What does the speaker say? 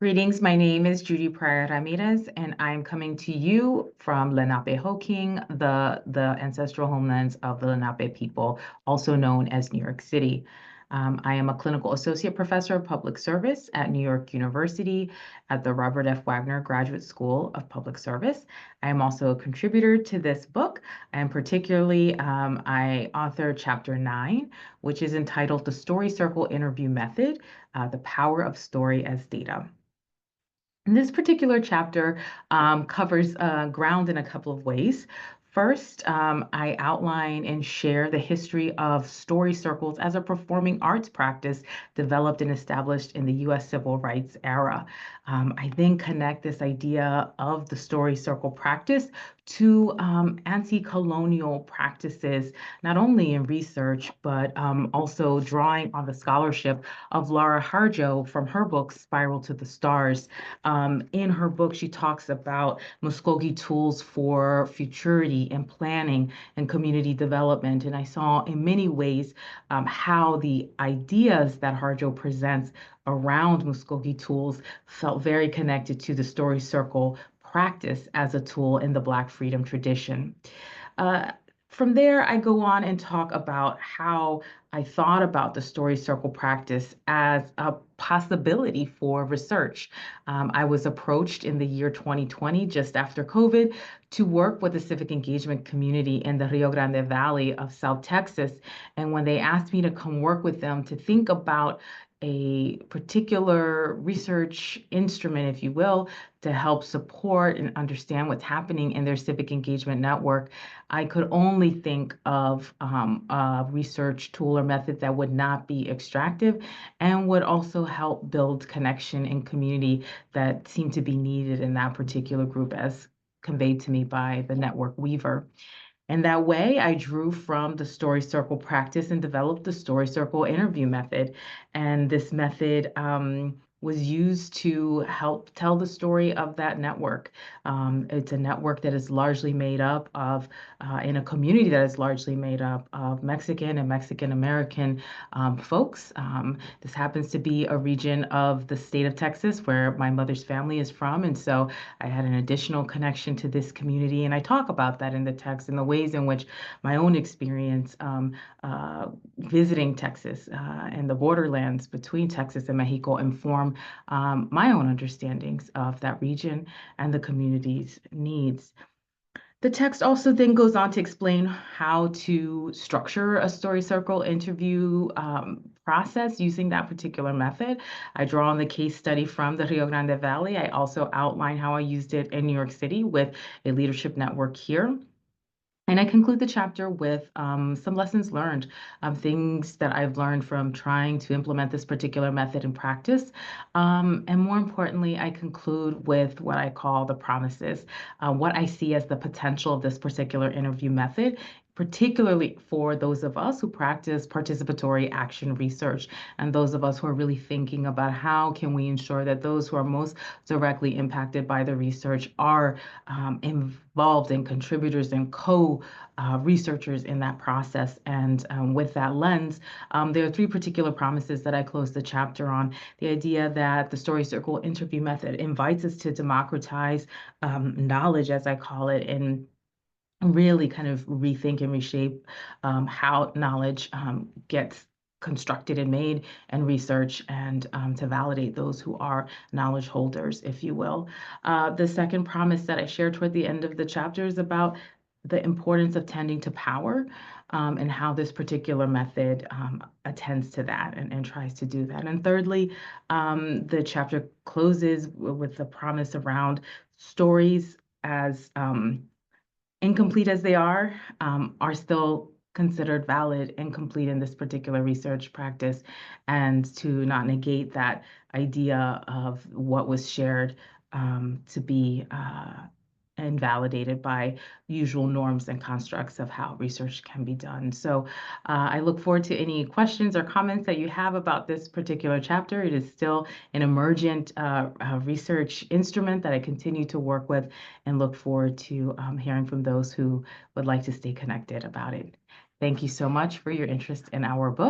Greetings, my name is Judy Pryor Ramirez, and I'm coming to you from Lenape-Hoking, the ancestral homelands of the Lenape people, also known as New York City. I am a clinical associate professor of public service at New York University at the Robert F. Wagner Graduate School of Public Service. I am also a contributor to this book, and particularly I authored Chapter 9, which is entitled The Story Circle Interview Method, The Power of Story as Data. And this particular chapter covers ground in a couple of ways. First, I outline and share the history of story circles as a performing arts practice developed and established in the US Civil Rights era. I then connect this idea of the story circle practice to anti-colonial practices, not only in research, but also drawing on the scholarship of Laura Harjo from her book, Spiral to the Stars. In her book, she talks about Muskogee tools for futurity and planning and community development. And I saw in many ways how the ideas that Harjo presents around Muskogee tools felt very connected to the story circle practice as a tool in the Black freedom tradition. From there, I go on and talk about how I thought about the story circle practice as a possibility for research. I was approached in the year 2020, just after COVID, to work with the civic engagement community in the Rio Grande Valley of South Texas. And when they asked me to come work with them to think about a particular research instrument, if you will, to help support and understand what's happening in their civic engagement network, I could only think of a research tool or method that would not be extractive and would also help build connection and community that seemed to be needed in that particular group as conveyed to me by the network weaver. And that way, I drew from the story circle practice and developed the story circle interview method. And this method was used to help tell the story of that network. It's a network that is largely made up of, in a community that is largely made up of Mexican and Mexican American folks. This happens to be a region of the state of Texas where my mother's family is from. And so I had an additional connection to this community. And I talk about that in the text in the ways in which my own experience visiting Texas and the borderlands between Texas and Mexico inform my own understandings of that region and the community's needs. The text also then goes on to explain how to structure a story circle interview process using that particular method. I draw on the case study from the Rio Grande Valley. I also outline how I used it in New York City with a leadership network here. And I conclude the chapter with some lessons learned, things that I've learned from trying to implement this particular method in practice. And more importantly, I conclude with what I call the promises, what I see as the potential of this particular interview method, particularly for those of us who practice participatory action research and those of us who are really thinking about how can we ensure that those who are most directly impacted by the research are involved and contributors and co-researchers in that process. And with that lens, there are three particular promises that I close the chapter on. The idea that the story circle interview method invites us to democratize knowledge, as I call it, and really kind of rethink and reshape how knowledge gets constructed and made and research and to validate those who are knowledge holders, if you will. The second promise that I shared toward the end of the chapter is about the importance of tending to power and how this particular method attends to that and tries to do that. And thirdly, the chapter closes with the promise around stories as incomplete as they are still considered valid and complete in this particular research practice, and to not negate that idea of what was shared to be invalidated by usual norms and constructs of how research can be done. So I look forward to any questions or comments that you have about this particular chapter. It is still an emergent research instrument that I continue to work with and look forward to hearing from those who would like to stay connected about it. Thank you so much for your interest in our book.